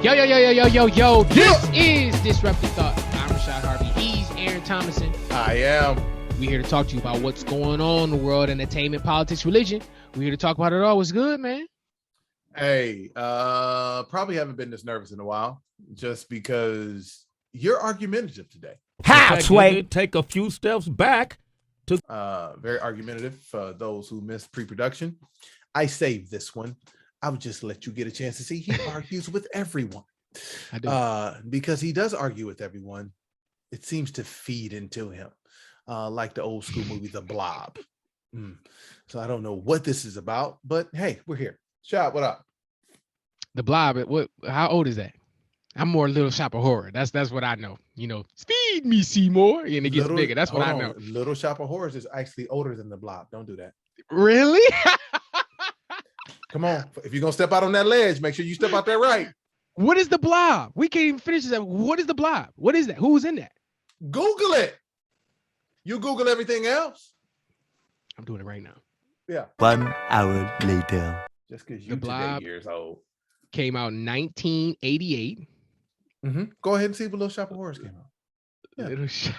Yo. This is Disruptive Thought. I'm Rashad Harvey. He's Aaron Thomason. I am. We're here to talk to you about what's going on in the world, entertainment, politics, religion. We're here to talk about it all. What's good, man? Hey, probably haven't been this nervous in a while, just because you're argumentative today. How, Sway? Take a few steps back. Very argumentative for those who missed pre-production. I saved this one. I would just let you get a chance to see. He argues with everyone. I do. Because he does argue with everyone. It seems to feed into him, like the old school movie, The Blob. So I don't know what this is about, but hey, we're here. Shop, what up? The Blob. How old is that? I'm more Little Shop of Horror. That's what I know. You know, speed me, Seymour, and it gets bigger. That's what I know. Little Shop of Horrors is actually older than The Blob. Don't do that. Really? Come on. If you're going to step out on that ledge, make sure you step out there right. What is The Blob? We can't even finish this. What is The Blob? What is that? Who's in that? Google it. You Google everything else. I'm doing it right now. Yeah. 1 hour later. Just because The you're Blob years old. Came out in 1988. Go ahead and see what Little Shop of Horrors came out. Yeah. Little Shop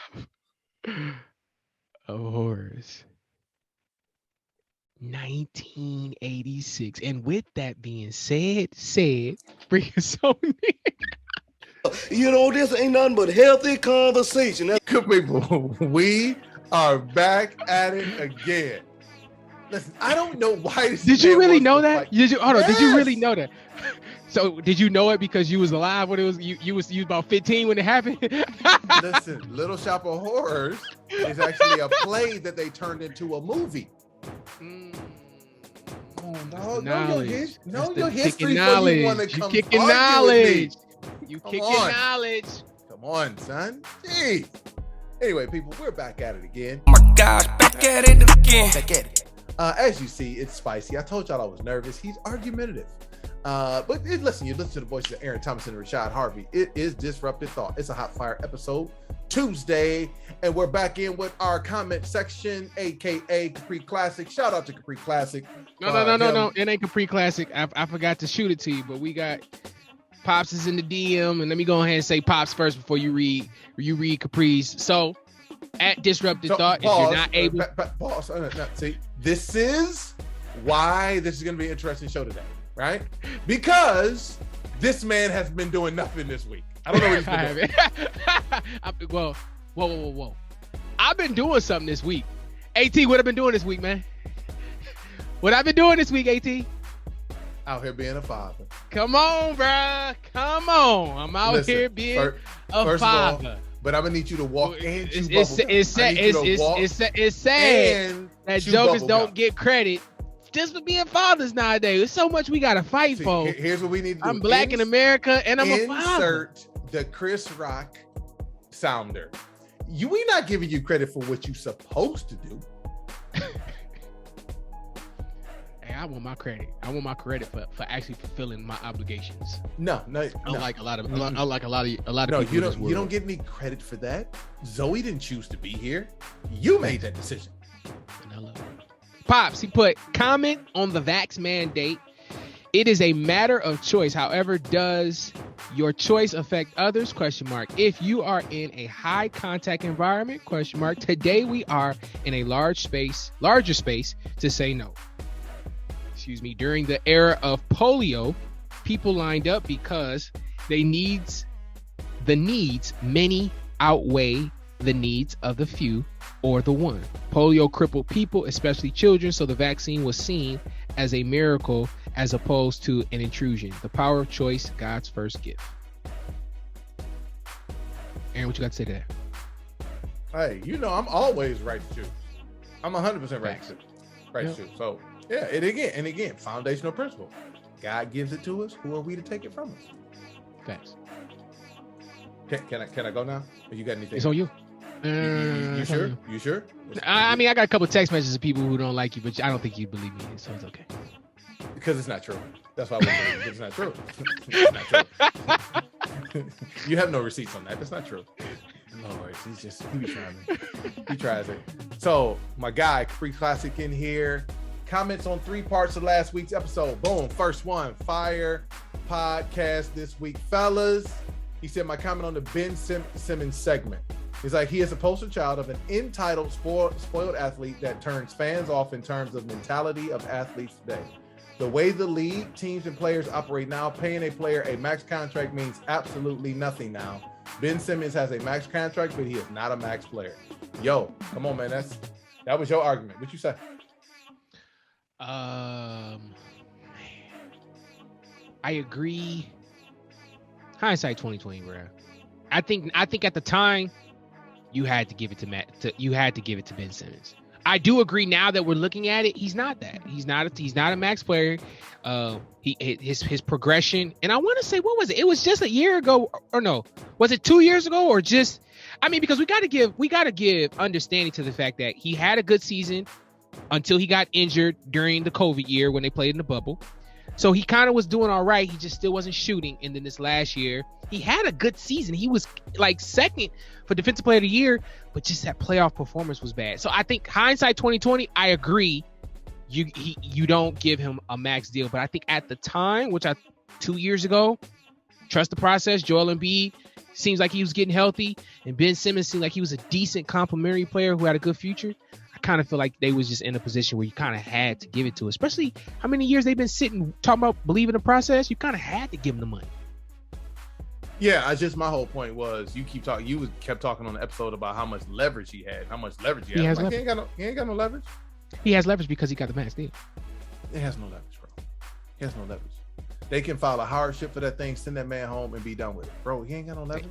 of Horrors. 1986. And with that being said, bring us on in. You know, this ain't nothing but healthy conversation. Good people, we are back at it again. Listen, I don't know why this. Did you really know that? Like, Did you really yes! know that? So did you know it because you was alive when it was you was about 15 when it happened? Listen, Little Shop of Horrors is actually a play that they turned into a movie. Know your history before you want to come kicking argue knowledge. with me. You Come kicking on. knowledge. Come on, son. Jeez. Anyway, people, we're back at it again. Oh my gosh, back at it again. Back at it. As you see, it's spicy. I told y'all I was nervous. He's argumentative. But listen, you listen to the voices of Aaron Thomason and Rashad Harvey. It is Disruptive Thought. It's a hot fire episode, Tuesday, and we're back in with our comment section, aka Capri Classic. Shout out to Capri Classic. No. It ain't Capri Classic. I forgot to shoot it to you, but we got Pops is in the DM, and let me go ahead and say Pops first before you read Capri's. So at Disruptive Thought, pause, if you're not able, pause. See, this is why this is going to be an interesting show today, right? Because this man has been doing nothing this week. I don't know what he's been doing. Whoa. I've been doing something this week. AT, what I've been doing this week, man? What I've been doing this week, AT? Out here being a father. Come on, bruh. Come on. I'm out here being a father. But I'm gonna need you to walk and chew It's sad that jokers don't get credit just for being fathers nowadays. There's so much we gotta fight for. Here's what we need to do. I'm black in America and I'm a father. Insert the Chris Rock sounder. We not giving you credit for what you're supposed to do. Hey, I want my credit. I want my credit for actually fulfilling my obligations. No. Unlike a lot of people in this world. You don't get any credit for that. Zoe didn't choose to be here. You made that decision. And I love it. Pops, he put comment on the vax mandate. It is a matter of choice. However, does your choice affect others? ? If you are in a high contact environment? ? Today we are in a larger space to say no. During the era of polio, people lined up because the needs many outweigh the needs of the few or the one. Polio crippled people, especially children, so the vaccine was seen as a miracle as opposed to an intrusion. The power of choice, God's first gift. Aaron, what you got to say to that? Hey, I'm always right to choose. I'm 100% right to choose. So yeah, and again, foundational principle. God gives it to us. Who are we to take it from us? Facts. Can I go now? Or you got anything? It's on you. You sure? You sure? I mean, I got a couple text messages of people who don't like you, but I don't think you believe me, so it's okay. Because it's not true. That's why I wouldn't believe it. It's not true. It's not true. You have no receipts on that. That's not true. Lord, he be trying it. He tries it. So my guy, Capri Classic in here. Comments on 3 parts of last week's episode. Boom. First one, fire. podcast this week, fellas. He said my comment on the Ben Simmons segment. He's like, he is a poster child of an entitled, spoiled athlete that turns fans off in terms of mentality of athletes today. The way the league, teams, and players operate now, paying a player a max contract means absolutely nothing now. Ben Simmons has a max contract, but he is not a max player. Yo, come on, man. That was your argument. What you say? I agree. Hindsight 2020, bro. I think at the time you had to give it to you had to give it to Ben Simmons. I do agree now that we're looking at it. He's not that. He's not a max player. His progression, and I want to say, what was it? It was just a year ago, or no? Was it 2 years ago, or just? I mean, because we got to give understanding to the fact that he had a good season until he got injured during the COVID year when they played in the bubble. So he kind of was doing all right. He just still wasn't shooting. And then this last year, he had a good season. He was like second for Defensive Player of the Year, but just that playoff performance was bad. So I think hindsight 2020, I agree. You don't give him a max deal. But I think at the time, 2 years ago, trust the process. Joel Embiid seems like he was getting healthy. And Ben Simmons seemed like he was a decent complimentary player who had a good future. I kind of feel like they was just in a position where you kind of had to give it to, especially how many years they've been sitting talking about believing the process. You kind of had to give them the money. Yeah, my whole point was you kept talking on the episode about how much leverage he had, He has leverage. He ain't got no leverage. He has leverage because he got the max deal. He has no leverage, bro. He has no leverage. They can file a hardship for that thing, send that man home, and be done with it, bro. He ain't got no leverage.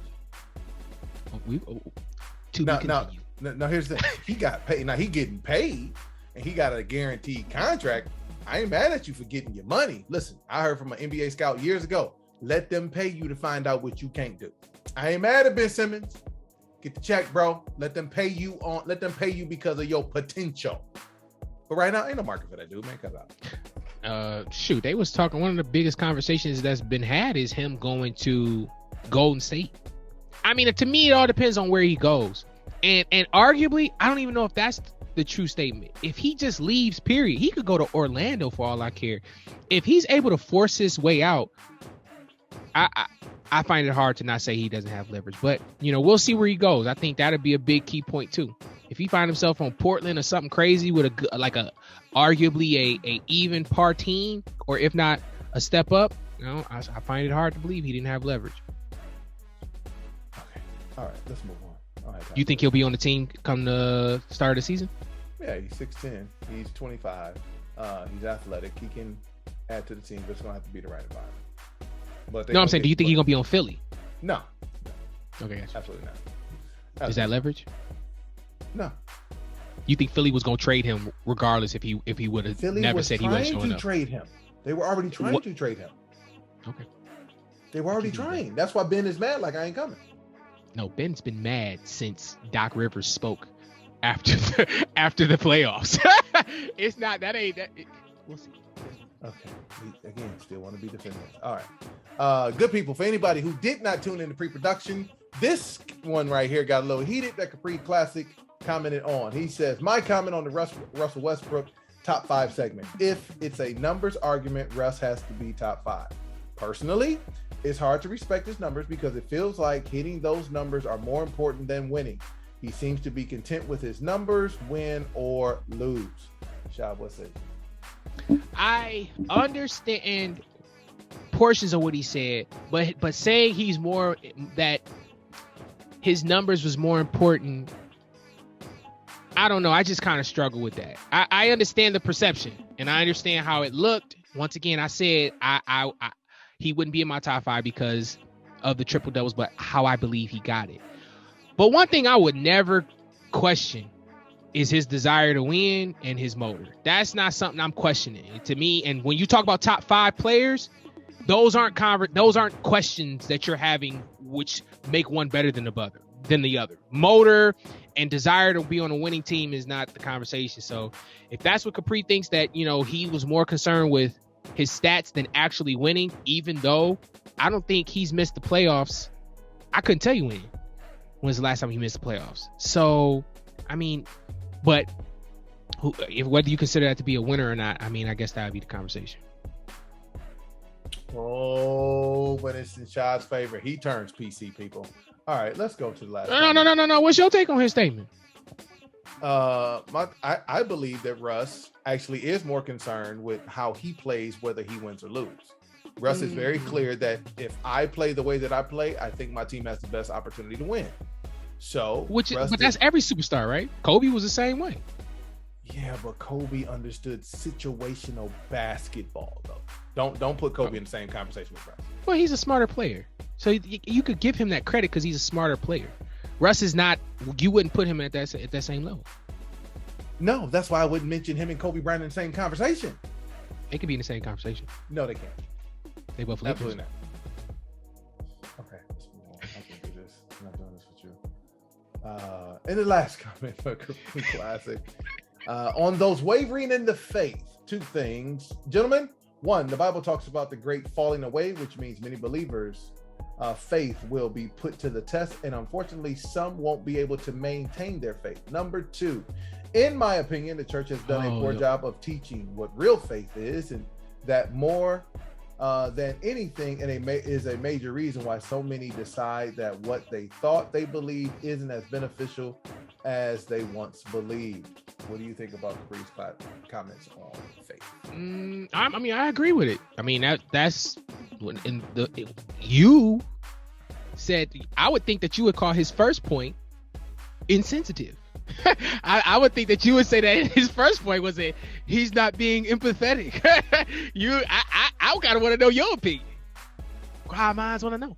Now here's the thing. He got paid. Now he getting paid, and he got a guaranteed contract. I ain't mad at you for getting your money. Listen, I heard from an NBA scout years ago. Let them pay you to find out what you can't do. I ain't mad at Ben Simmons. Get the check, bro. Let them pay you because of your potential. But right now, ain't no market for that dude, man. Cut it out. Shoot, they was talking. One of the biggest conversations that's been had is him going to Golden State. I mean, to me, it all depends on where he goes. And arguably, I don't even know if that's the true statement. If he just leaves, period, he could go to Orlando for all I care. If he's able to force his way out, I find it hard to not say he doesn't have leverage. But, we'll see where he goes. I think that'd be a big key point, too. If he find himself on Portland or something crazy with arguably a even par team, or if not a step up, I find it hard to believe he didn't have leverage. Okay. All right, let's move on. You think he'll be on the team come the start of the season? Yeah, he's 6'10". He's 25. He's athletic. He can add to the team, but it's going to have to be the right environment. But I'm saying, do you think he's going to be on Philly? No. Okay, gotcha. Absolutely not. Is that leverage? No. You think Philly was going to trade him regardless if he would have never said he wasn't showing up? Trade him. They were already trying to trade him. Okay. They were already trying. That's why Ben is mad like I ain't coming. No, Ben's been mad since Doc Rivers spoke after the playoffs. It's not that ain't that. We'll see. Okay. Again, still want to be defending. All right. Good people. For anybody who did not tune into pre-production, this one right here got a little heated. That Capri Classic commented on. He says, my comment on the Russell Westbrook top 5 segment. If it's a numbers argument, Russ has to be top 5. Personally, it's hard to respect his numbers because it feels like hitting those numbers are more important than winning. He seems to be content with his numbers, win or lose. Shab, what's it? I understand portions of what he said, but saying he's more that his numbers was more important, I don't know. I just kind of struggle with that. I understand the perception and I understand how it looked. Once again, I said he wouldn't be in my top 5 because of the triple doubles, but how I believe he got it. But one thing I would never question is his desire to win and his motor. That's not something I'm questioning. To me, and when you talk about top 5 players, those aren't questions that you're having which make one better than the other. Motor and desire to be on a winning team is not the conversation. So if that's what Capri thinks, that he was more concerned with his stats than actually winning, even though I don't think he's missed the playoffs. I couldn't tell you when was the last time he missed the playoffs. So, I mean, but whether you consider that to be a winner or not, I mean, I guess that would be the conversation. Oh, but it's in Shad's favor. He turns PC, people. All right, let's go to the last. No. What's your take on his statement? I believe that Russ actually is more concerned with how he plays, whether he wins or lose. Russ is very clear that if I play the way that I play, I think my team has the best opportunity to win. So, but that's every superstar, right? Kobe was the same way. Yeah, but Kobe understood situational basketball, though. Don't put Kobe in the same conversation with Russ. Well, he's a smarter player, so you could give him that credit because he's a smarter player. Russ is not. You wouldn't put him at that same level. No, that's why I wouldn't mention him and Kobe Bryant in the same conversation. They could be in the same conversation. No, they can't. They both absolutely not. Okay, let's move on. I can do this. I'm not doing this with you. In the last comment for Classic, on those wavering in the faith, two things, gentlemen. One, the Bible talks about the great falling away, which means many believers' faith will be put to the test, and unfortunately, some won't be able to maintain their faith. Number two, in my opinion, the church has done a poor job of teaching what real faith is, and that more than anything, and is a major reason why so many decide that what they thought they believed isn't as beneficial as they once believed. What do you think about Capri's comments on faith? I mean, I agree with it. I mean, that's when you said, I would think that you would call his first point insensitive. I would think that you would say that his first point was that he's not being empathetic. I kind of want to know your opinion. I minds want to know.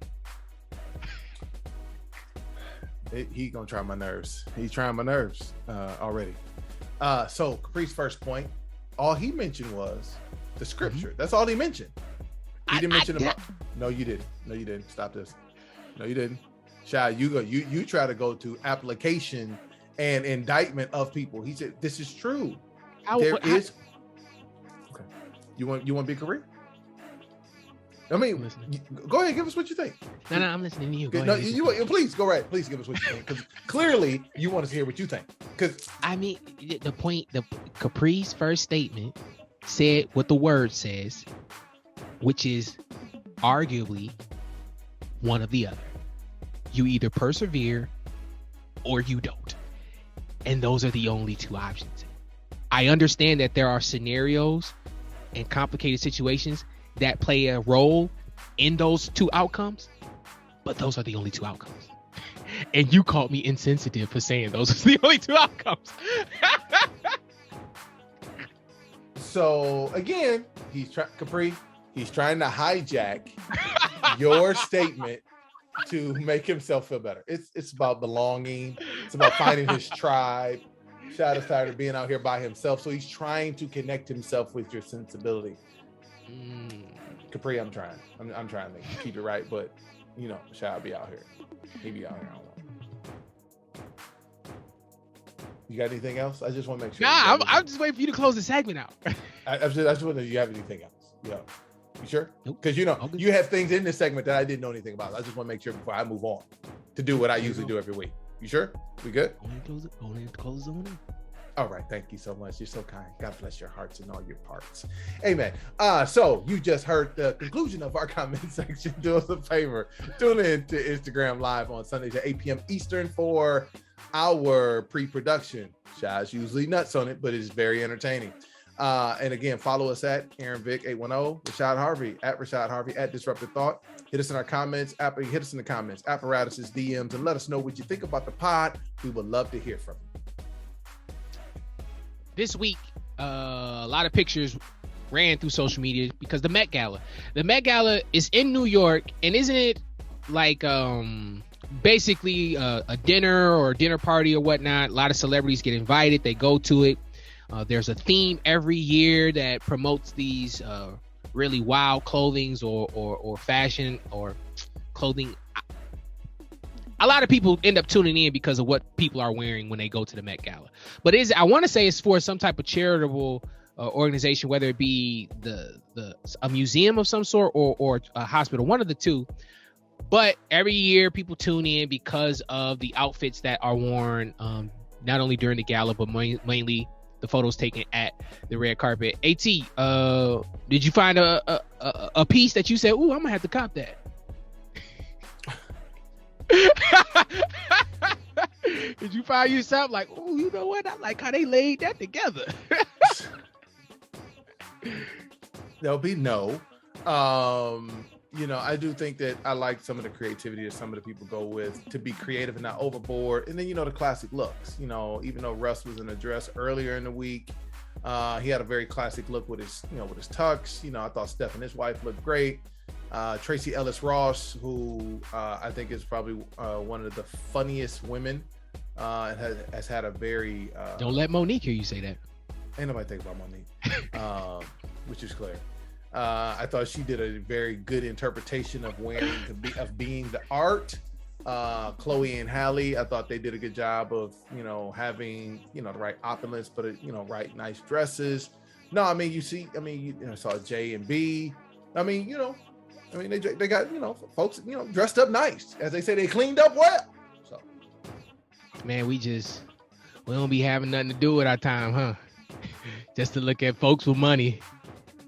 He gonna try my nerves. He's trying my nerves already. So Capri's first point, all he mentioned was the scripture. That's all he mentioned. He didn't mention about. No, you didn't. No, you didn't. Stop this. No, you didn't. Shy, you try to go to application and indictment of people. He said this is true. Okay. You want to be Capri? I mean, go ahead, give us what you think. No, I'm listening to you. Please go right. Please give us what you think, because clearly you want us to hear what you think. Because I mean, the Capri's first statement said what the word says, which is arguably one or the other. You either persevere or you don't, and those are the only two options. I understand that there are scenarios and complicated situations that play a role in those two outcomes, but those are the only two outcomes. And you called me insensitive for saying those are the only two outcomes. So again, he's trying to hijack your statement to make himself feel better. It's about belonging. It's about finding his tribe. Shad is tired of being out here by himself, so he's trying to connect himself with your sensibility. Capri, I'm trying to keep it right, but you know, Shad be out here. He be out here. I don't know. You got anything else? I just want to make sure. Nah, I'm just waiting for you to close the segment out. I just want to know if you have anything else. Yeah. You sure? Because you know, you have things in this segment that I didn't know anything about. I just want to make sure before I move on to do what I usually do every week. You sure? We good? Only close the one. All right. Thank you so much. You're so kind. God bless your hearts and all your parts. Amen. So you just heard the conclusion of our comment section. Do us a favor. Tune in to Instagram Live on Sundays at 8 p.m. Eastern for our pre-production. Shad's usually nuts on it, but it's very entertaining. And again, follow us at Aaron Vic 810, Rashad Harvey at Rashad Harvey at Disruptive Thought. Hit us in our comments, hit us in the comments, apparatuses, DMs, and let us know what you think about the pod. We would love to hear from you. This week, a lot of pictures ran through social media because the Met Gala is in New York, and isn't it like basically a dinner or a dinner party or whatnot? A lot of celebrities get invited, they go to it. There's a theme every year that promotes these really wild clothings or fashion or clothing. A lot of people end up tuning in because of what people are wearing when they go to the Met Gala. But I want to say it's for some type of charitable organization, whether it be a museum of some sort or a hospital, one of the two. But every year people tune in because of the outfits that are worn, not only during the gala, but mainly the photos taken at the red carpet. AT, did you find a a piece that you said, "Ooh, I'm gonna have to cop that"? Did you find yourself like, "Ooh, you know what? I like how they laid that together"? There'll be no. I do think that I like some of the creativity that some of the people go with to be creative and not overboard. And then, the classic looks, even though Russ was in a dress earlier in the week, he had a very classic look with his tux. I thought Steph and his wife looked great. Tracy Ellis Ross, who I think is probably one of the funniest women, has had a very... Don't let Monique hear you say that. Ain't nobody think about Monique, which is clear. I thought she did a very good interpretation of being the art. Chloe and Halle, I thought they did a good job of, having, the right opulence, but, right nice dresses. No, I mean, you saw J and B. I mean, they got, folks, dressed up nice. As they say, they cleaned up well. So, man, we don't be having nothing to do with our time, huh? Just to look at folks with money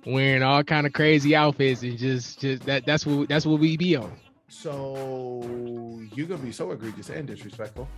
wearing all kind of crazy outfits and just that's what we be on. So you're gonna be so egregious and disrespectful.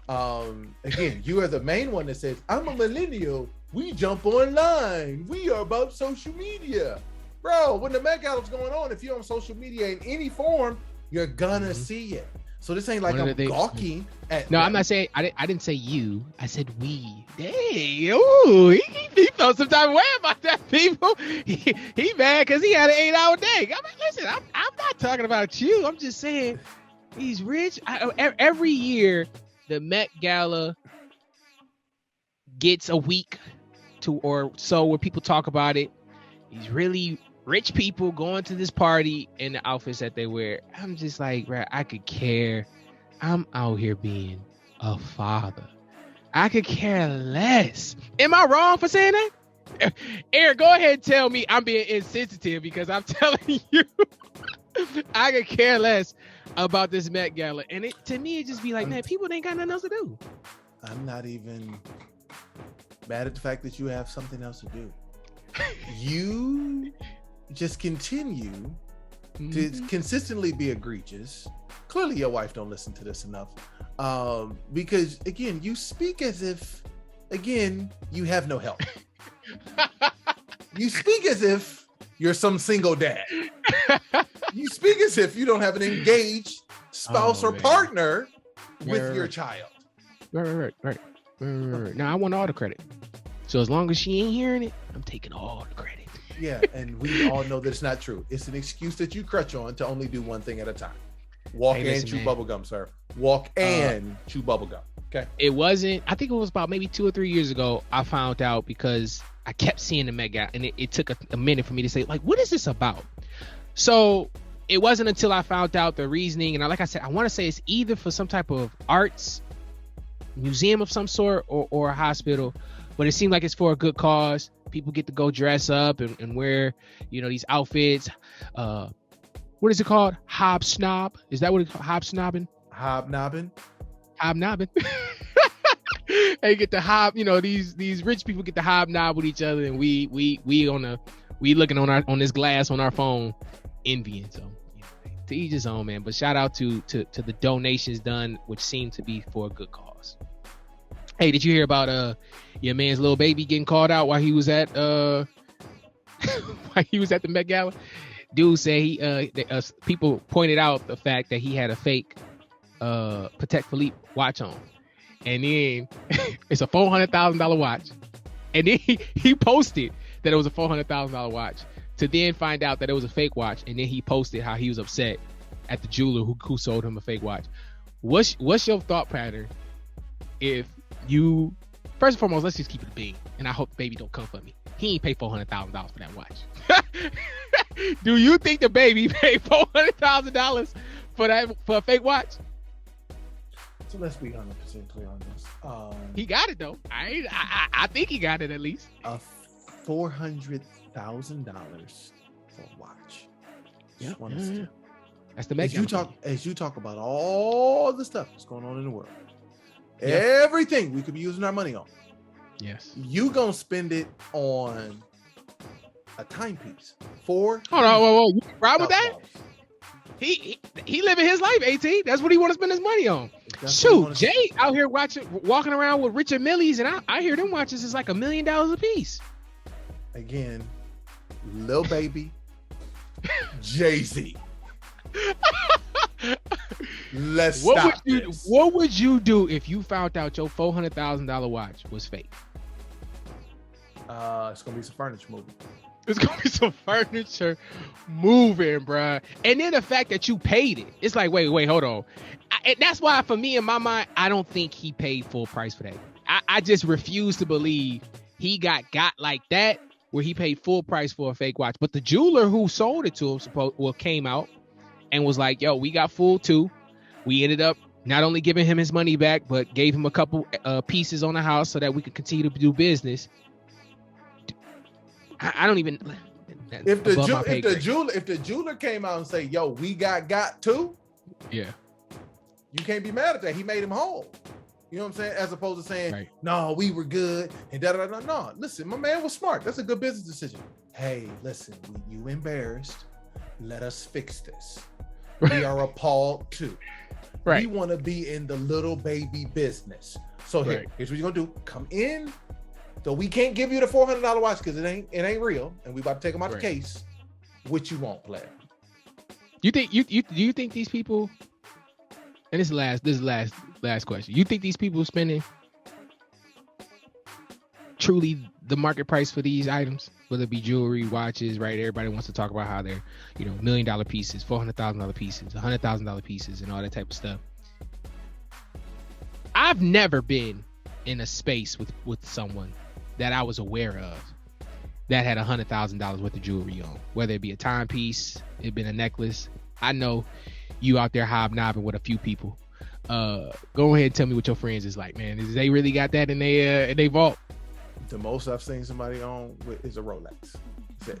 Again, you are the main one that says, "I'm a millennial. We jump online. We are about social media." Bro, when the Met Gala's going on, if you're on social media in any form, you're gonna see it. So this ain't like I'm gawking at. No, I'm not saying. I didn't say you. I said we. Dang, ooh, he felt some type of way about that. People, he mad because he had an 8-hour day. I mean, listen, I'm not talking about you. I'm just saying he's rich. Every year, the Met Gala gets a week or so where people talk about it. These really rich people going to this party in the outfits that they wear. I'm just like, right, I could care. I'm out here being a father. I could care less. Am I wrong for saying that? Aaron, go ahead and tell me I'm being insensitive because I'm telling you I could care less about this Met Gala. And to me, it just be like, man, people ain't got nothing else to do. I'm not even mad at the fact that you have something else to do. You just continue to consistently be egregious. Clearly your wife don't listen to this enough, because again, you speak as if, again, you have no help. You speak as if you're some single dad. You speak as if you don't have an engaged spouse or partner with your child. Right. Now I want all the credit. So as long as she ain't hearing it, I'm taking all the credit. Yeah, and we all know that it's not true. It's an excuse that you crutch on to only do one thing at a time. Walk and chew bubble gum, sir. Walk and chew bubble gum. Okay. It wasn't, I think it was about maybe 2 or 3 years ago, I found out because I kept seeing the Met Gala, and it took a minute for me to say, like, what is this about? So it wasn't until I found out the reasoning, and like I said, I want to say it's either for some type of arts museum of some sort or a hospital, but it seemed like it's for a good cause. People get to go dress up and wear, these outfits. What is it called? Hobsnob? Is that what it's called? Hobsnobbing? Hobnobbing. They get the these rich people get to hobnob with each other, and we looking on this glass on our phone, envying. So to each his own, man. But shout out to the donations done, which seem to be for a good cause. Hey, did you hear about your man's little baby getting called out while he was at the Met Gala? Dude said people pointed out the fact that he had a fake Patek Philippe watch on, and then it's a $400,000 watch, and then he posted that it was a $400,000 watch to then find out that it was a fake watch, and then he posted how he was upset at the jeweler who sold him a fake watch. What's your thought pattern if you, first and foremost, let's just keep it a bean, and I hope the baby don't come for me. He ain't pay $400,000 for that watch. Do you think the baby paid $400,000 for a fake watch? So let's be 100% clear on this. He got it though. I think he got it at least. $400,000 for a watch. Yeah. Yeah. That's the Met Gala. As you talk about all the stuff that's going on in the world, everything we could be using our money on. Yes. You gonna spend it on a timepiece. Hold on, whoa. You ride with that? $1,000. He living his life, AT. That's what he want to spend his money on. Shoot, Jay out here walking around with Richard Millies, and I hear them watches is like $1 million a piece. Again, Lil Baby, Jay-Z. Let's stop this. What would you do if you found out your $400,000 watch was fake? It's gonna be some furniture movie. It's gonna be some furniture moving, bruh. And then the fact that you paid it, it's like, wait, hold on. And that's why, for me, in my mind, I don't think he paid full price for that. I just refuse to believe he got like that, where he paid full price for a fake watch. But the jeweler who sold it to him came out and was like, yo, we got fooled too. We ended up not only giving him his money back, but gave him a couple pieces on the house so that we could continue to do business. I don't even. If the jeweler came out and say, "Yo, we got too," yeah, you can't be mad at that. He made him whole. You know what I'm saying? As opposed to saying, right. "No, we were good," and No, listen, my man was smart. That's a good business decision. Hey, listen, you embarrassed. Let us fix this. We are appalled too. Right. We want to be in the little baby business. So here's what you're gonna do. Come in. So we can't give you the $400 watch because it ain't real, and we about to take them out the case. What you want, player? You think you think these people? And this is last question. You think these people spending truly the market price for these items, whether it be jewelry, watches, right? Everybody wants to talk about how they're, $1 million pieces, $400,000 pieces, $100,000 pieces, and all that type of stuff. I've never been in a space with someone that I was aware of that had $100,000 worth of jewelry on, whether it be a timepiece, it been a necklace. I know you out there hobnobbing with a few people. Go ahead and tell me what your friends is like, man. Is they really got that in they vault? The most I've seen somebody on is a Rolex. That's it.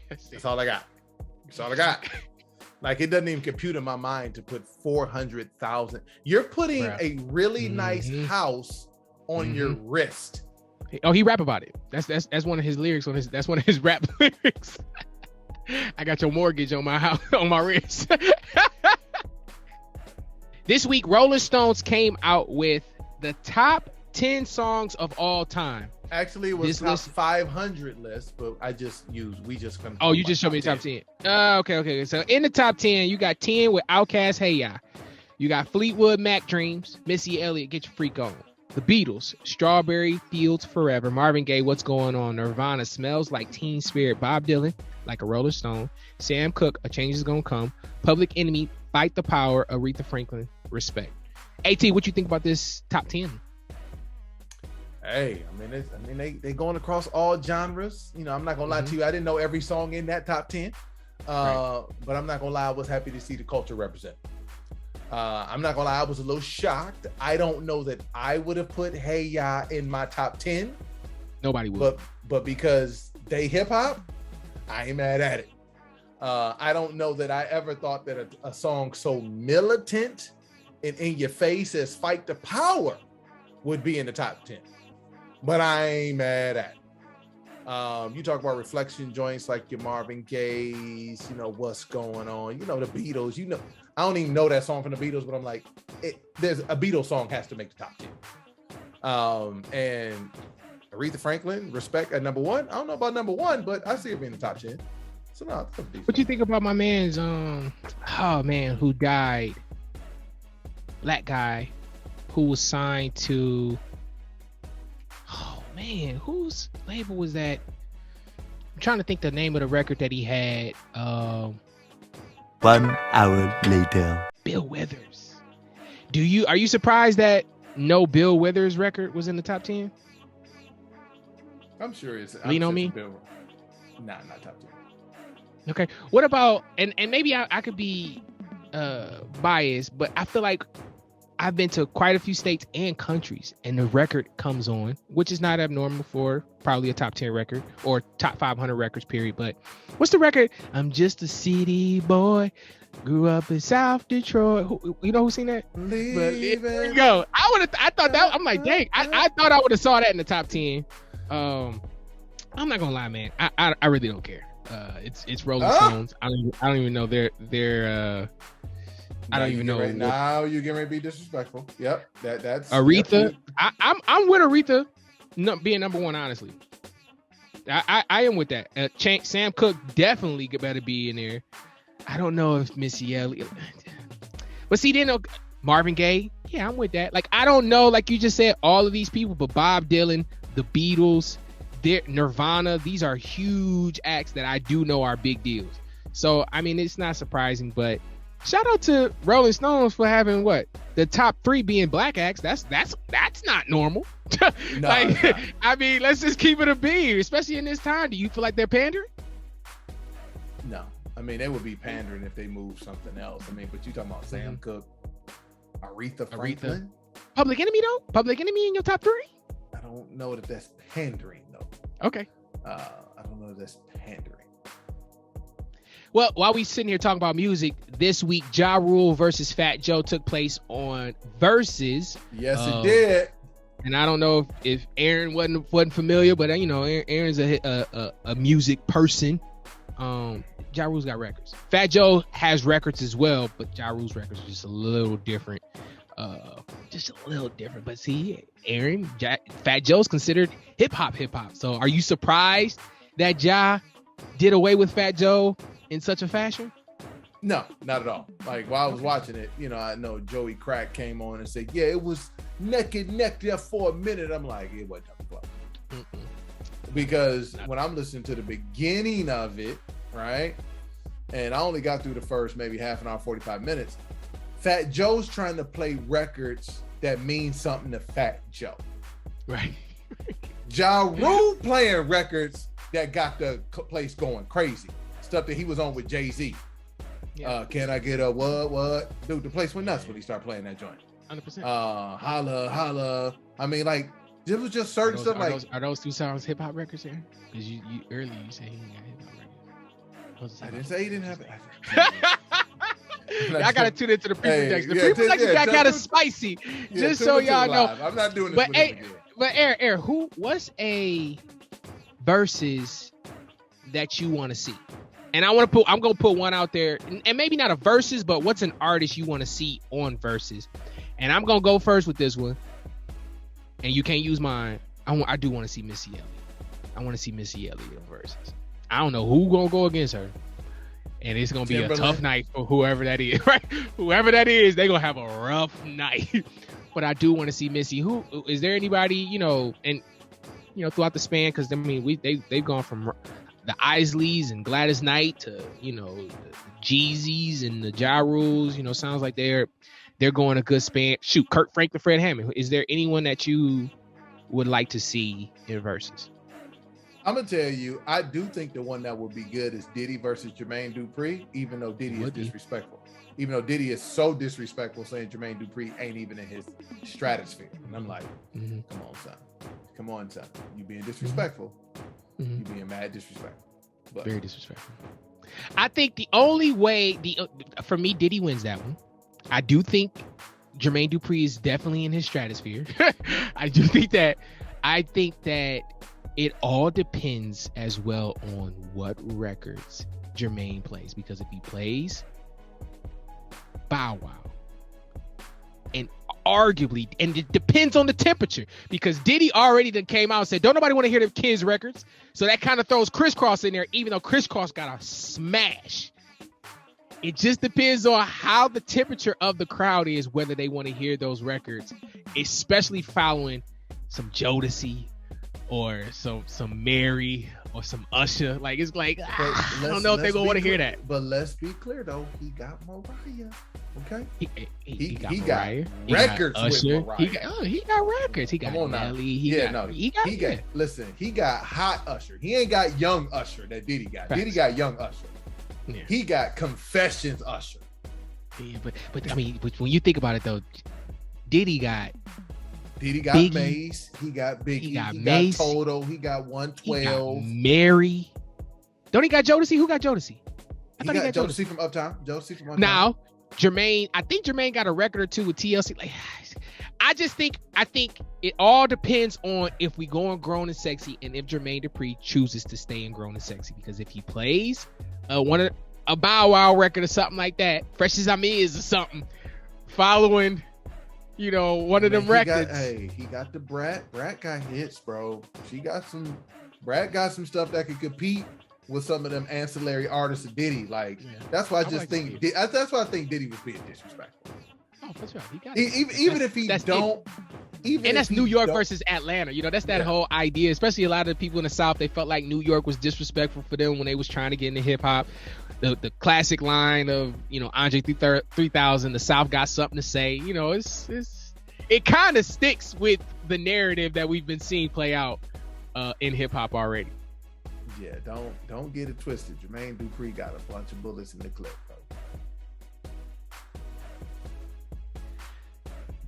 That's all I got. That's all I got. Like, it doesn't even compute in my mind to put 400,000. You're putting a really nice house on your wrist. Oh, he rap about it. That's one of his lyrics on his. That's one of his rap lyrics. I got your mortgage on my house, on my wrist. This week, Rolling Stones came out with the top 10 songs of all time. Actually, it was this top list, 500 list, but we just couldn't. Oh, you just showed me the top 10. Okay. So in the top 10, you got 10 with Outkast, Hey Ya. You got Fleetwood Mac, Dreams. Missy Elliott, Get Your Freak On. The Beatles, Strawberry Fields Forever. Marvin Gaye, What's Going On. Nirvana, Smells Like Teen Spirit. Bob Dylan, Like a Rolling Stone. Sam Cooke, A Change Is Gonna Come. Public Enemy, Fight the Power. Aretha Franklin, Respect. AT, what you think about this top 10? Hey, I mean, they going across all genres. I'm not gonna lie to you. I didn't know every song in that top 10, but I'm not gonna lie. I was happy to see the culture represent. I'm not gonna lie. I was a little shocked. I don't know that I would have put Hey Ya in my top 10. Nobody would. But because they hip hop, I ain't mad at it. I don't know that I ever thought that a song so militant and in your face as Fight the Power would be in the top 10. But I ain't mad at it. You talk about reflection joints like your Marvin Gaye's, What's Going On, the Beatles, I don't even know that song from the Beatles, but I'm like, there's a Beatles song has to make the top 10. And Aretha Franklin, Respect at number 1. I don't know about number 1, but I see it being in the top 10. So no, what you think about my man's who died? Black guy who was signed to whose label was that? I'm trying to think the name of the record that he had. 1 hour later. Bill Withers. Are you surprised that no Bill Withers record was in the top 10? I'm sure it's Lean on Me. Nah, not top 10. Okay. What about and maybe I could be biased, but I feel like I've been to quite a few states and countries, and the record comes on, which is not abnormal for probably a top 10 record or top 500 records, period. But what's the record? I'm just a city boy, grew up in South Detroit. You know who seen that? There you go. I thought that. I'm like, dang. I thought I would have saw that in the top 10. I'm not gonna lie, man. I really don't care. It's Rolling Stones. I don't even know their I don't even know. Now you're getting ready to be disrespectful. Yep, that's Aretha. Yep. I'm with Aretha being number one. Honestly, I am with that. Sam Cooke definitely better be in there. I don't know if Missy Elliott, but see, then Marvin Gaye. Yeah, I'm with that. Like, I don't know, like you just said, all of these people, but Bob Dylan, the Beatles, Nirvana, these are huge acts that I do know are big deals. So, I mean, it's not surprising, but shout out to Rolling Stones for having the top 3 being black acts. That's not normal. No, I mean, let's just keep it a beat, especially in this time. Do you feel like they're pandering? No, I mean, they would be pandering if they moved something else. I mean, but you talking about Sam Cooke, Aretha Franklin, Public Enemy though? Public Enemy in your top 3? I don't know if that's pandering though. Okay. I don't know if that's pandering. Well, while we sitting here talking about music, this week Ja Rule versus Fat Joe took place on Versus. Yes, it did. And I don't know if Aaron wasn't familiar, but you know, Aaron's a music person. Ja Rule's got records. Fat Joe has records as well, but Ja Rule's records are just a little different. But see, Aaron, Fat Joe's considered hip hop. So are you surprised that Ja did away with Fat Joe in such a fashion? No, not at all. Like, while I was watching it, you know, I know Joey Crack came on and said, yeah, it was neck and neck there for a minute. I'm like, it wasn't up close. Because when I'm listening to the beginning of it, right, and I only got through the first maybe half an hour, 45 minutes, Fat Joe's trying to play records that mean something to Fat Joe. Right. Ja Rule playing records that got the place going crazy. Stuff that he was on with Jay-Z. Yeah. Can I get a what? Dude, the place went nuts when he started playing that joint. 100%. Holla. I mean, like, it was just certain stuff like. Are those 2 songs hip hop records here? Because you earlier you said he ain't got hip hop records. I didn't say he didn't have it. I gotta tune into the pre-production. The pre-production got kind of spicy. Just so y'all know. I'm not doing this. But Aaron, what's a versus that you want to see? And I'm gonna put one out there, and maybe not a versus, but what's an artist you want to see on versus? And I'm gonna go first with this one, and you can't use mine. I do want to see Missy Elliott. I want to see Missy Elliott on versus. I don't know who gonna go against her, and it's gonna be a tough night for whoever that is. Right? Whoever that is, they gonna have a rough night. But I do want to see Missy. Who is there? Anybody throughout the span? Because I mean, they've gone from the Isleys and Gladys Knight to the Jeezys and the Ja Rules. Sounds like they're going a good span. Shoot, Kurt Franklin, Fred Hammond. Is there anyone that you would like to see in versus? I'm gonna tell you, I do think the one that would be good is Diddy versus Jermaine Dupri, even though Diddy is disrespectful. Even though Diddy is so disrespectful, saying Jermaine Dupri ain't even in his stratosphere. And I'm like, come on, son. You being disrespectful. You being mad disrespectful. But very disrespectful. I think the only way, for me, Diddy wins that one. I do think Jermaine Dupri is definitely in his stratosphere. I do think that. I think that it all depends as well on what records Jermaine plays. Because if he plays Bow Wow, and arguably, and it depends on the temperature, because Diddy already came out and said, don't nobody want to hear the kids' records. So that kind of throws Crisscross in there, even though Crisscross got a smash. It just depends on how the temperature of the crowd is, whether they want to hear those records, especially following some Jodeci or some Mary or some Usher. Like, it's like, I don't know if they're going to want to hear that. But let's be clear, though. He got Mariah. Okay? He got Mariah. Records with Mariah. He got records. He got Nelly. Listen, he got hot Usher. He ain't got young Usher that Diddy got. Diddy got young Usher. Yeah. He got Confessions Usher. Yeah, but I mean, when you think about it, though, Diddy got Biggie, Mace. He got Biggie. He got Mace. Got Toto. He got 112. He got Mary. Don't he got Jodeci? Who got Jodeci? I thought he got Jodeci from Uptown. Now, Jermaine, I think Jermaine got a record or two with TLC. Like, I think it all depends on if we go on Grown and Sexy and if Jermaine Dupri chooses to stay in Grown and Sexy. Because if he plays a Bow Wow record or something like that, Fresh as I'm Is or something, following, one of them records. He got the Brat. Brat got hits, bro. Brat got some stuff that could compete with some of them ancillary artists of Diddy. That's why I think Diddy was being disrespectful. Oh, for sure. He got even if he don't. And that's New York versus Atlanta. That's that whole idea. Especially a lot of the people in the South, they felt like New York was disrespectful for them when they was trying to get into hip hop. The classic line of Andre 3000, the South got something to say. It kind of sticks with the narrative that we've been seeing play out in hip hop already. Yeah, don't get it twisted. Jermaine Dupri got a bunch of bullets in the clip, bro.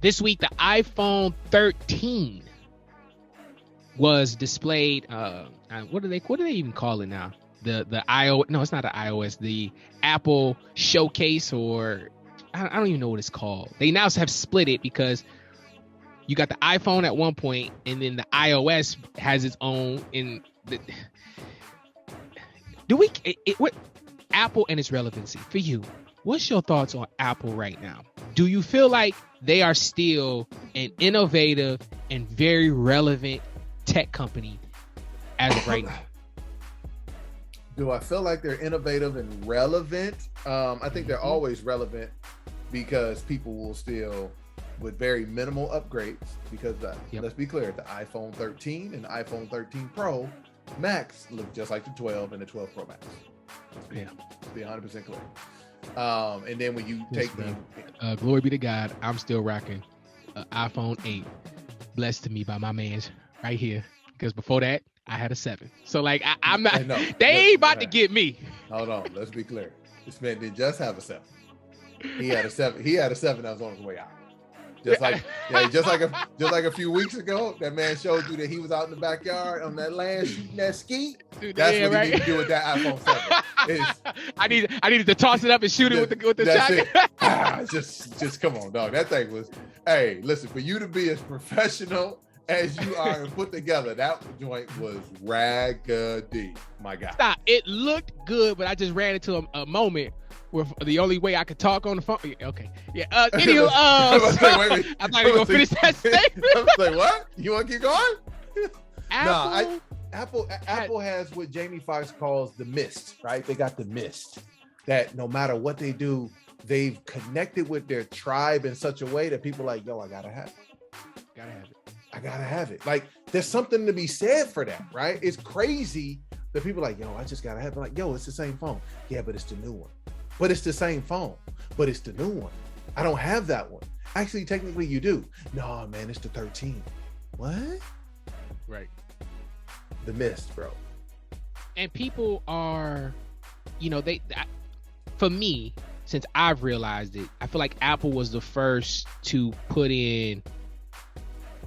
This week, the iPhone 13 was displayed. What do they even call it now? The iOS? No, it's not the iOS. The Apple Showcase, or I don't even know what it's called. They now have split it because you got the iPhone at one point, and then the iOS has its own. What Apple and its relevancy for you? What's your thoughts on Apple right now? Do you feel like they are still an innovative and very relevant tech company as of right now? Do I feel like they're innovative and relevant? I think they're always relevant because people will still, with very minimal upgrades, because let's be clear, the iPhone 13 and the iPhone 13 Pro Max look just like the 12 and the 12 Pro Max. Let's be 100% clear. And then when you take them, glory be to God, I'm still rocking iPhone 8, blessed to me by my man's right here. Because before that, I had a 7. So I'm not. They ain't about to get me. Hold on, let's be clear. This man didn't just have a 7. He had a 7. He had a 7 that was on his way out. Just like a few weeks ago, that man showed you that he was out in the backyard on that land shooting that ski. That's what he need to do with that iPhone 7. I needed to toss it up and shoot it with the shotgun. Just come on, dog. That thing was. Hey, listen, for you to be as professional as you are and put together, that joint was raggedy. My God. Stop. It looked good, but I just ran into a moment where the only way I could talk on the phone. Okay. Yeah. Anywho, I'm not even gonna finish that statement. I was like, what? You want to keep going? Apple has what Jamie Foxx calls the mist, right? They got the mist that no matter what they do, they've connected with their tribe in such a way that people are like, yo, I gotta have it. I gotta have it. There's something to be said for that, right? It's crazy that people are like, yo, I just gotta have it. Like, yo, it's the same phone. Yeah, but it's the new one. But it's the same phone. But it's the new one. I don't have that one. Actually, technically, you do. No, man, it's the 13. What? Right. The mist, bro. And people are, for me, since I've realized it, I feel like Apple was the first to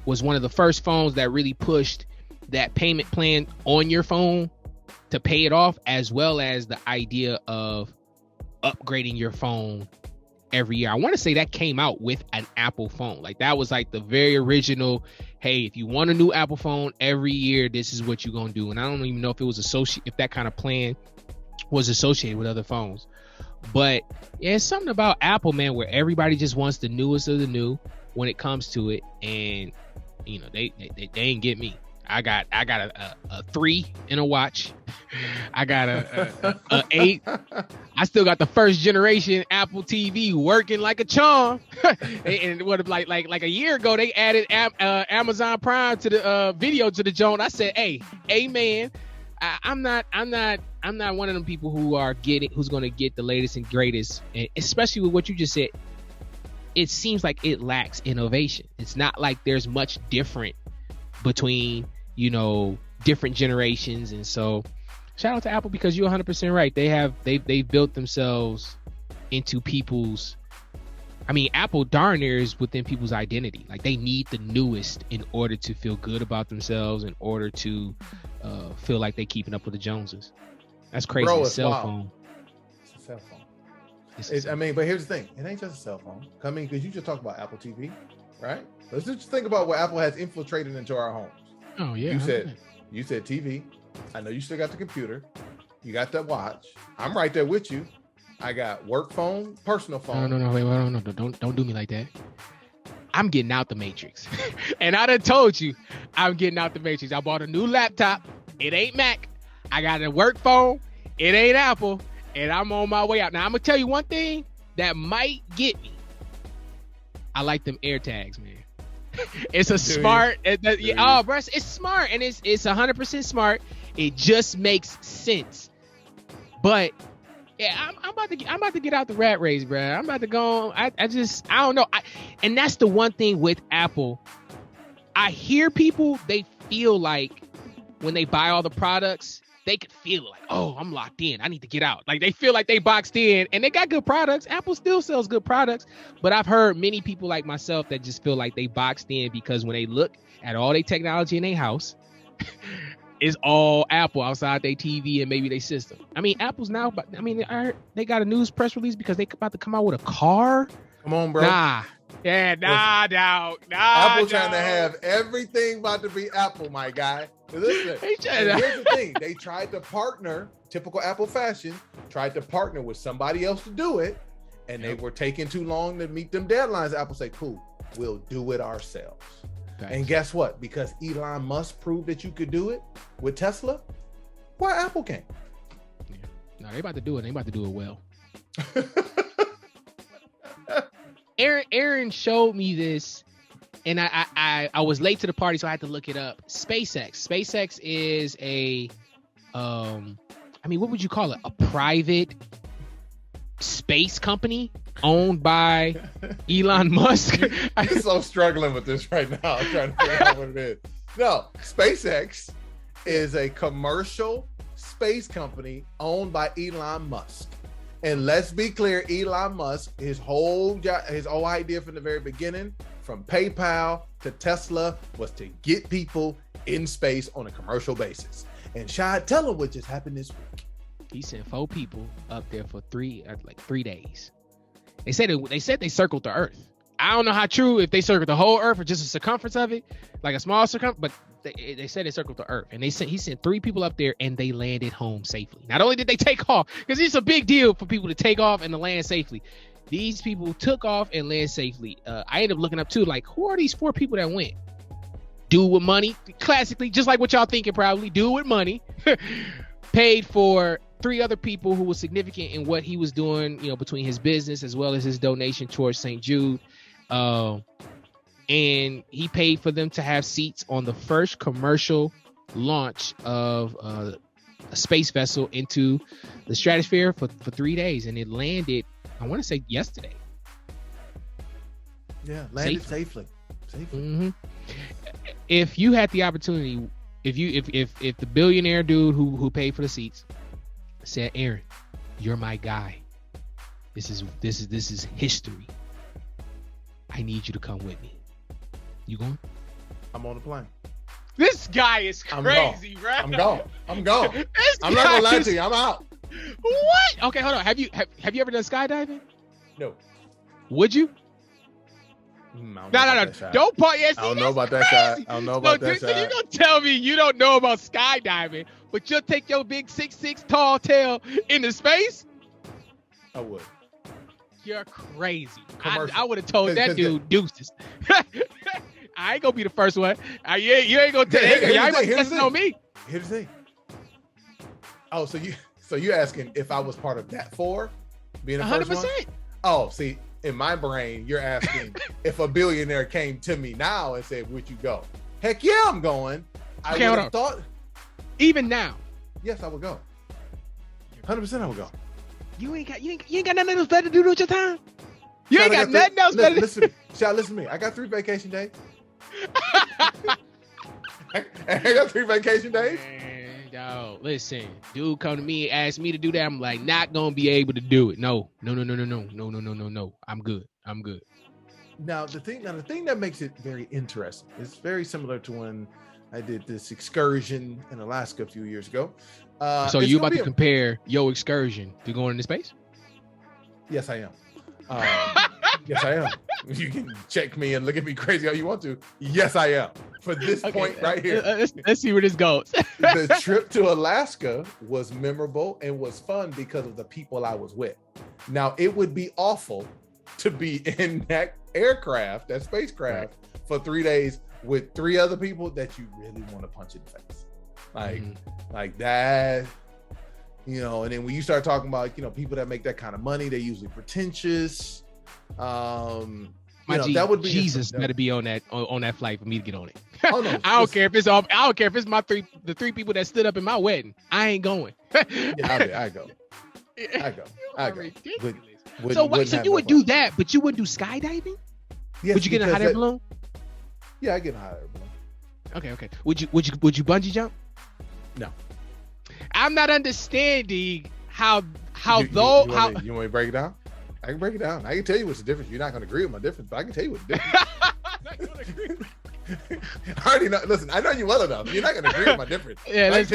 was one of the first phones that really pushed that payment plan on your phone to pay it off, as well as the idea of upgrading your phone every year. I want to say that came out with an Apple phone. That was the very original, hey, if you want a new Apple phone every year, this is what you're going to do. And I don't even know if it was if that kind of plan was associated with other phones. But yeah, it's something about Apple, man, where everybody just wants the newest of the new when it comes to it. And, they ain't get me. I got a 3 in a watch. I got a 8. I still got the first generation Apple TV working like a charm. And what like a year ago they added Amazon Prime to the video to the joint. I said, hey, amen. I'm not one of them people who's going to get the latest and greatest, and especially with what you just said. It seems like it lacks innovation. It's not like there's much different between different generations. And so shout out to Apple, because you're 100% right. They've built themselves into people's, Apple darn near is within people's identity. They need the newest in order to feel good about themselves, in order to feel like they're keeping up with the Joneses. That's crazy. Bro, It's a cell phone. It's a cell phone. But here's the thing. It ain't just a cell phone. Because you just talked about Apple TV. right? Let's just think about what Apple has infiltrated into our homes. Oh yeah. You said TV. I know you still got the computer. You got that watch. I'm right there with you. I got work phone, personal phone. No, wait, no, don't do me like that. I'm getting out the Matrix. And I done told you I'm getting out the Matrix. I bought a new laptop. It ain't Mac. I got a work phone. It ain't Apple. And I'm on my way out. Now, I'm going to tell you one thing that might get me. I like them AirTags, man. It's a smart. Bro, it's smart. And it's 100% smart. It just makes sense. But yeah, I'm about to get out the rat race, bro. I'm about to go. I don't know. And that's the one thing with Apple. I hear people, they feel like when they buy all the products, they could feel like, oh, I'm locked in. I need to get out. Like they feel like they boxed in, and they got good products. Apple still sells good products, but I've heard many people like myself that just feel like they boxed in because when they look at all their technology in their house, it's all Apple outside their TV and maybe their system. I mean, Apple's now, I mean, they got a news press release because they about to come out with a car. Come on, bro. Nah. Yeah, dog. Apple trying to have everything about to be Apple, my guy. Listen, here's the thing. They tried to partner, typical Apple fashion, tried to partner with somebody else to do it, and they were taking too long to meet them deadlines. Apple say, cool, we'll do it ourselves. Thanks. And guess what? Because Elon Musk proved that you could do it with Tesla, why Apple can't? Yeah. No, they about to do it. They about to do it well. Aaron showed me this, and I was late to the party, so I had to look it up. SpaceX is a, I mean, what would you call it? A private space company owned by Elon Musk. I'm so struggling with this right now. I'm trying to figure out what it is. No, SpaceX is a commercial space company owned by Elon Musk. And let's be clear, Elon Musk, his whole idea from the very beginning, from PayPal to Tesla, was to get people in space on a commercial basis. And Shad, tell him what just happened this week. He sent 4 people up there for 3 days. They said they circled the Earth. I don't know how true, if they circled the whole Earth or just the circumference of it, like a small circumference, but they said they circled the Earth. And he sent 3 people up there, and they landed home safely. Not only did they take off, because it's a big deal for people to take off and to land safely. These people took off and landed safely. I ended up looking up too, like, who are these 4 people that went? Dude with money, classically, just like what y'all thinking probably. Dude with money, paid for 3 other people who was significant in what he was doing, between his business as well as his donation towards St. Jude. And he paid for them to have seats on the first commercial launch of a space vessel into the stratosphere for 3 days. And it landed, I want to say yesterday. Yeah, landed safely. Mm-hmm. If you had the opportunity, if the billionaire dude who paid for the seats said, Aaron, you're my guy. This is history. I need you to come with me. You going? I'm on the plane. This guy is crazy, bro. I'm gone. I'm not gonna lie to you. I'm out. What? Okay, hold on. Have you ever done skydiving? No. Would you? No. Don't part. Yes, I don't know about that side. I don't know about that side. So you gonna tell me you don't know about skydiving, but you'll take your big 6'6" tall tail into space? I would. You're crazy. I would have told that dude deuces. I ain't gonna be the first one. You ain't gonna tell. You ain't gonna test on me. Here's the thing. Oh, so you asking if I was part of that for being the 100%. First one? Oh, see, in my brain, you're asking if a billionaire came to me now and said, "Would you go?" Heck yeah, I'm going. I would have thought. Even now. Yes, I would go. 100%, I would go. You ain't got nothing else better to do with your time. You ain't got nothing else better. Listen to me. I got 3 vacation days. I got 3 vacation days. Yo, listen, dude come to me and ask me to do that. I'm like, not gonna be able to do it. No. I'm good. Now the thing that makes it very interesting is very similar to when I did this excursion in Alaska a few years ago. So you about to compare your excursion to going into space? Yes, I am. Yes, I am. You can check me and look at me crazy all you want to. Yes, I am. For this point right here. Let's see where this goes. The trip to Alaska was memorable and was fun because of the people I was with. Now, it would be awful to be in that aircraft, that spacecraft, for 3 days with 3 other people that you really want to punch in the face. Like that, you know. And then when you start talking about, you know, people that make that kind of money, they're usually pretentious. That would be Jesus better be on that flight for me to get on it. Oh, no, I don't care if it's the 3 people that stood up in my wedding. I ain't going. I go. Ridiculous. So you would do that, but you would do skydiving? Yes, would you get in a hot air balloon? Yeah, I get in a hot air balloon. Okay. Would you bungee jump? No. I'm not understanding how you want me to break it down? I can break it down. I can tell you what's the difference. You're not going to agree with my difference, but I can tell you what's the difference. I'm not going to agree. I already know. Listen, I know you well enough. You're not going to agree with my difference. Yeah, let's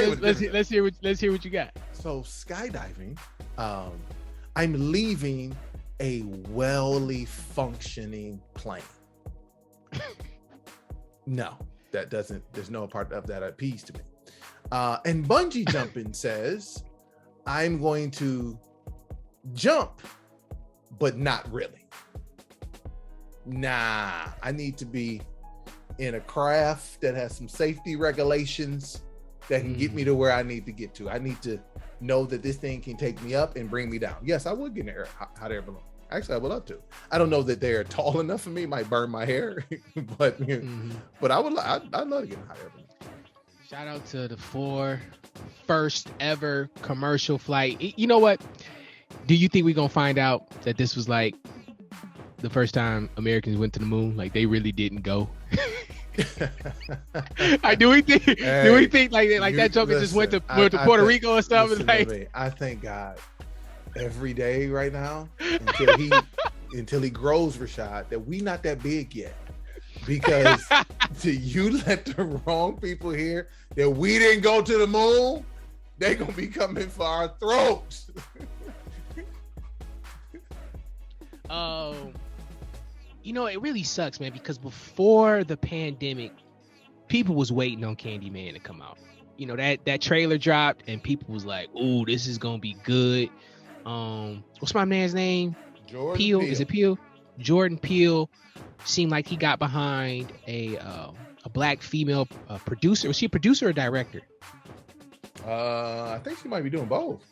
hear what you got. So skydiving, I'm leaving a wellly functioning plane. No, that doesn't. There's no part of that appeals to me. And bungee jumping says I'm going to jump, but not really. Nah, I need to be in a craft that has some safety regulations that can get me to where I need to get to. I need to know that this thing can take me up and bring me down. Yes, I would get in a hot air balloon. Actually, I would love to. I don't know that they're tall enough for me. Might burn my hair, but I'd love to get in a hot air balloon. Shout out to the 4 first ever commercial flight. You know what? Do you think we're gonna find out that this was like the first time Americans went to the moon? Like they really didn't go. Do we think like that joker just went to Puerto Rico or something? I thank God every day right now until he grows, Rashad, that we not that big yet. Because you let the wrong people hear that we didn't go to the moon, they gonna be coming for our throats. You know, it really sucks, man, because before the pandemic, people was waiting on Candyman to come out. You know, that trailer dropped and people was like, "Ooh, this is gonna be good." What's my man's name? Jordan Peele. Is it Peele? Jordan Peele seemed like he got behind a black female producer. Was she a producer or director? I think she might be doing both.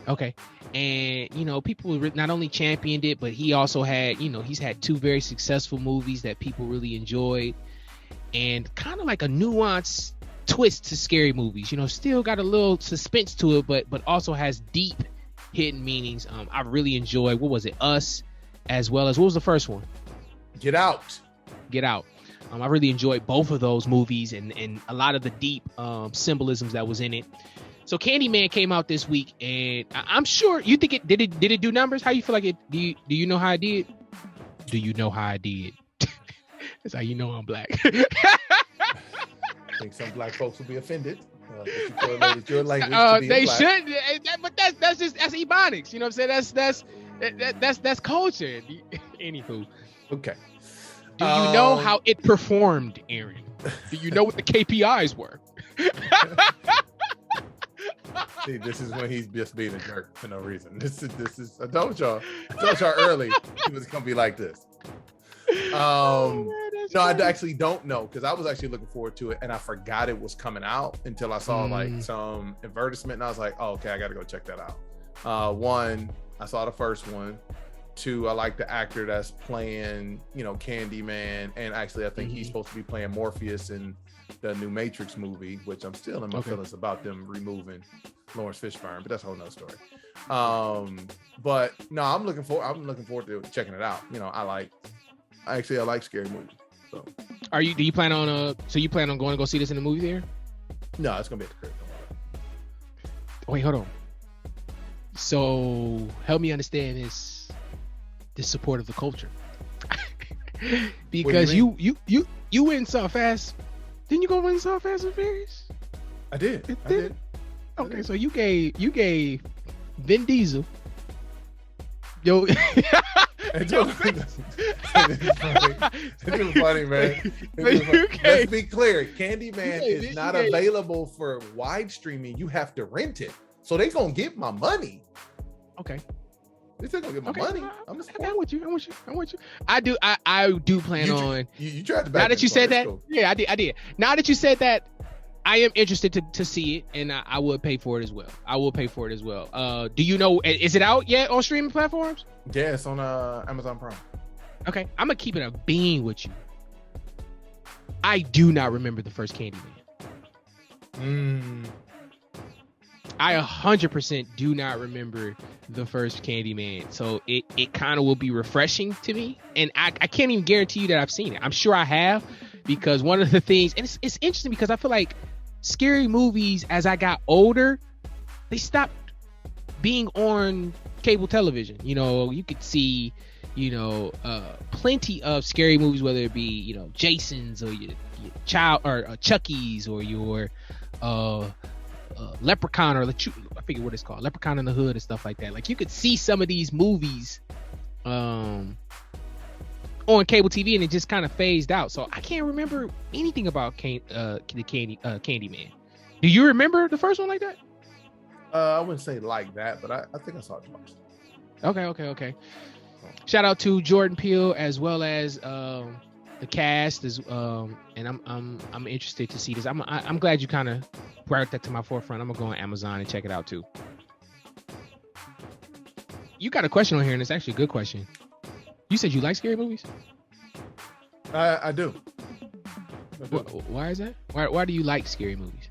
Okay. And, you know, people not only championed it, but he also had, you know, he's had 2 very successful movies that people really enjoyed, and kind of like a nuanced twist to scary movies. You know, still got a little suspense to it, but also has deep hidden meanings. I really enjoyed, what was it, Us, as well as, what was the first one? Get Out. I really enjoyed both of those movies and a lot of the deep symbolisms that was in it. So Candyman came out this week, and I'm sure you think it did it do numbers? How you feel like it? Do you know how I did? Do you know how I did? That's how you know I'm black. I think some black folks will be offended. Your language they should, but that's ebonics. You know what I'm saying? That's culture. Anywho, okay. Do you know how it performed, Aaron? Do you know what the KPIs were? See, this is when he's just being a jerk for no reason. This is. I told y'all early it was gonna be like this. No, I actually don't know, because I was actually looking forward to it and I forgot it was coming out until I saw like some advertisement and I was like, oh, okay, I got to go check that out. 1, I saw the first one. 2, I like the actor that's playing, you know, Candyman, and actually I think he's supposed to be playing Morpheus in the new Matrix movie, which I'm still in my feelings about them removing Lawrence Fishburne, but that's a whole nother story. But no, I'm looking forward to checking it out. You know, I like scary movies. So do you plan on going to go see this in the movie theater? No, it's gonna be at the crib. Wait, hold on. So help me understand this support of the culture. Because you went and saw Fast. Didn't you go and saw Fast and Furious? I did. Okay, so you gave Vin Diesel It's funny, man. Let's be clear. Candyman is not available for wide streaming. You have to rent it. So they gonna get my money. Okay. They still gonna get my money. I'm with you. I do plan on. You tried to. Now that you said that, cool. yeah, I did. Now that you said that, I am interested to see it, and I would pay for it as well. Do you know? Is it out yet on streaming platforms? Yeah, it's on Amazon Prime. Okay, I'm gonna keep it a bean with you. I do not remember the first Candyman. I 100% do not remember the first Candyman, so it kind of will be refreshing to me, and I can't even guarantee you that I've seen it. I'm sure I have, because one of the things, and it's interesting because I feel like scary movies, as I got older, they stopped being on cable television. You know, you could see, plenty of scary movies, whether it be, Jason's or your child or Chucky's or your Leprechaun, or I forget what it's called, Leprechaun in the Hood and stuff like that. Like, you could see some of these movies on cable TV, and it just kind of phased out. So I can't remember anything about Candyman. Do you remember the first one like that? I wouldn't say like that, but I think I saw it twice. Okay. Shout out to Jordan Peele as well as the cast, and I'm interested to see this. I'm glad you kind of brought that to my forefront. I'm gonna go on Amazon and check it out too. You got a question on here, and it's actually a good question. You said you like scary movies? I do. Why is that? Why do you like scary movies?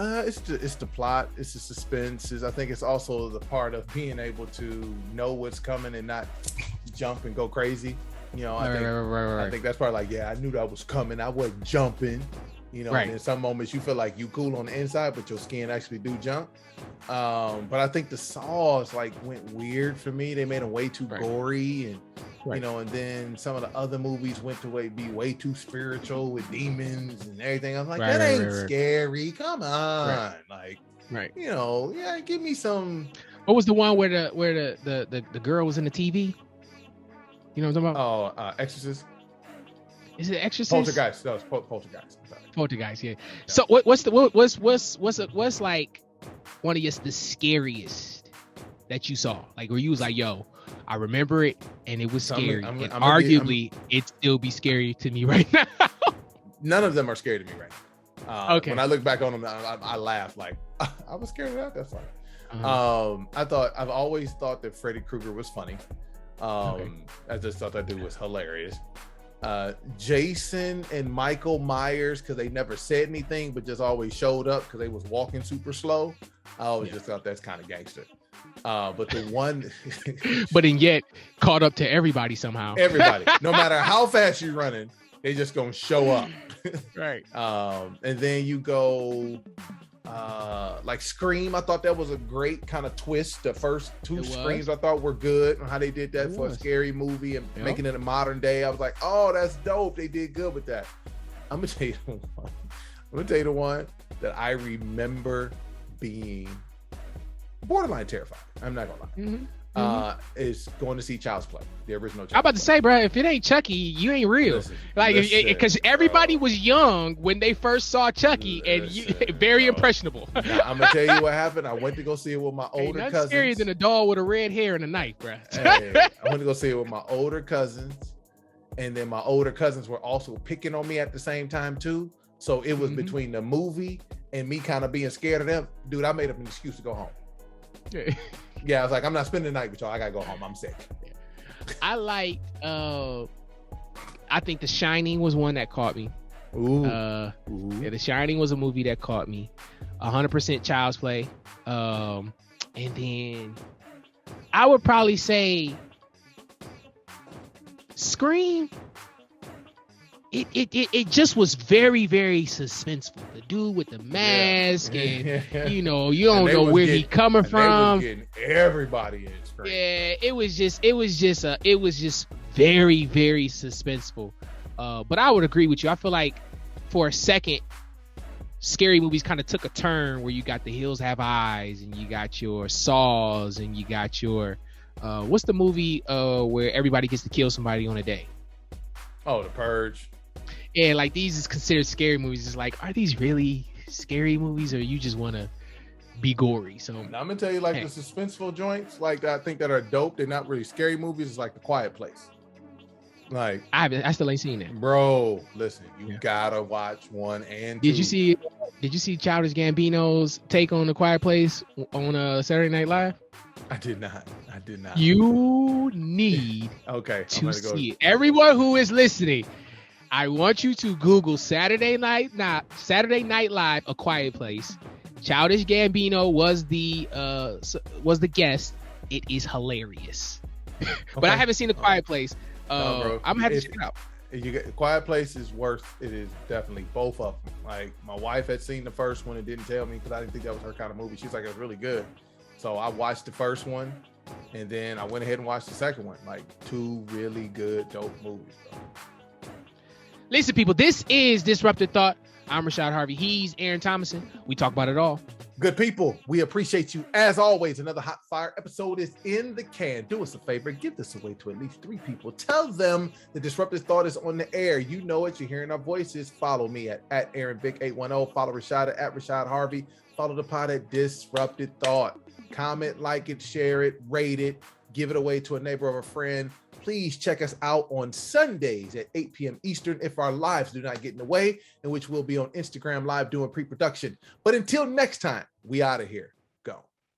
It's the plot. It's the suspense. I think it's also the part of being able to know what's coming and not jump and go crazy. I think that's part like, yeah, I knew that was coming. I wasn't jumping. And in some moments you feel like you cool on the inside, but your skin actually do jump. But I think the Saws went weird for me. They made them way too gory, and and then some of the other movies went to be way too spiritual with demons and everything. I'm like, that ain't scary. Come on, give me some. What was the one where the girl was in the TV? You know what I'm talking about? Oh, Exorcist. Is it Exorcist? Poltergeist. No, it's Poltergeist. Poltergeist, yeah. So what's like one of the scariest that you saw? Like, where you was like, yo, I remember it and it was scary. Arguably, it'd still be scary to me right now. None of them are scary to me right now. Okay. When I look back on them, I laugh like, I was scared of that. That's funny. I've always thought that Freddy Krueger was funny. I just thought that dude was hilarious. Jason and Michael Myers, because they never said anything but just always showed up because they was walking super slow. I always just thought that's kind of gangster. But the one but then yet caught up to everybody somehow. Everybody, no matter how fast you're running, they just gonna show up. Right. And then you go like Scream. I thought that was a great kind of twist. The first two Screams I thought were good on how they did that for a scary movie and making it a modern day. I was like, oh, that's dope. They did good with that. I'm gonna tell you the one that I remember being borderline terrified. I'm not gonna lie. Is going to see Child's Play, the original Child's I'm about to say, bro, if it ain't Chucky, you ain't real. Because everybody was young when they first saw Chucky, and very impressionable. Now, I'm gonna tell you what happened. I went to go see it with my older cousins. Scarier than a doll with a red hair and a knife, bro. I went to go see it with my older cousins, and then my older cousins were also picking on me at the same time too. So it was between the movie and me kind of being scared of them. Dude, I made up an excuse to go home. Yeah, I was like, I'm not spending the night with y'all. I gotta go home. I'm sick. I liked. I think The Shining was one that caught me. Yeah, The Shining was a movie that caught me. 100% Child's Play. And then I would probably say Scream. It just was very, very suspenseful. The dude with the mask, and you don't know where he coming from. They was getting everybody in Scream. Yeah, it was just very, very suspenseful. But I would agree with you. I feel like for a second, scary movies kind of took a turn where you got The Hills Have Eyes, and you got your Saws, and you got your what's the movie where everybody gets to kill somebody on a day? Oh, The Purge. Yeah, like these is considered scary movies. It's like, are these really scary movies, or you just want to be gory? So Now, I'm gonna tell you, like, the suspenseful joints, like I think that are dope. They're not really scary movies. It's like The Quiet Place. Like, I still ain't seen that. bro, listen, you gotta watch 1 and 2. Did you see Childish Gambino's take on The Quiet Place on Saturday Night Live? I did not. You need okay to see it. Everyone who is listening, I want you to Google Saturday Night Live, A Quiet Place. Childish Gambino was the guest. It is hilarious. But I haven't seen The Quiet Place. I'm gonna have to check it out. You get Quiet Place is worth. It is definitely both of them. Like, my wife had seen the first one and didn't tell me because I didn't think that was her kind of movie. She's like, it was really good. So I watched the first one, and then I went ahead and watched the second one. Like, 2 really good, dope movies, bro. Listen, people, this is Disrupted Thought. I'm Rashad Harvey. He's Aaron Thomason. We talk about it all. Good people, we appreciate you. As always, another hot fire episode is in the can. Do us a favor, give this away to at least 3 people. Tell them the Disrupted Thought is on the air. You know it. You're hearing our voices. Follow me at AaronVic810. Follow Rashad at Rashad Harvey. Follow the pod at Disrupted Thought. Comment, like it, share it, rate it, give it away to a neighbor or a friend. Please check us out on Sundays at 8 p.m. Eastern if our lives do not get in the way, in which we'll be on Instagram Live doing pre-production. But until next time, we out of here.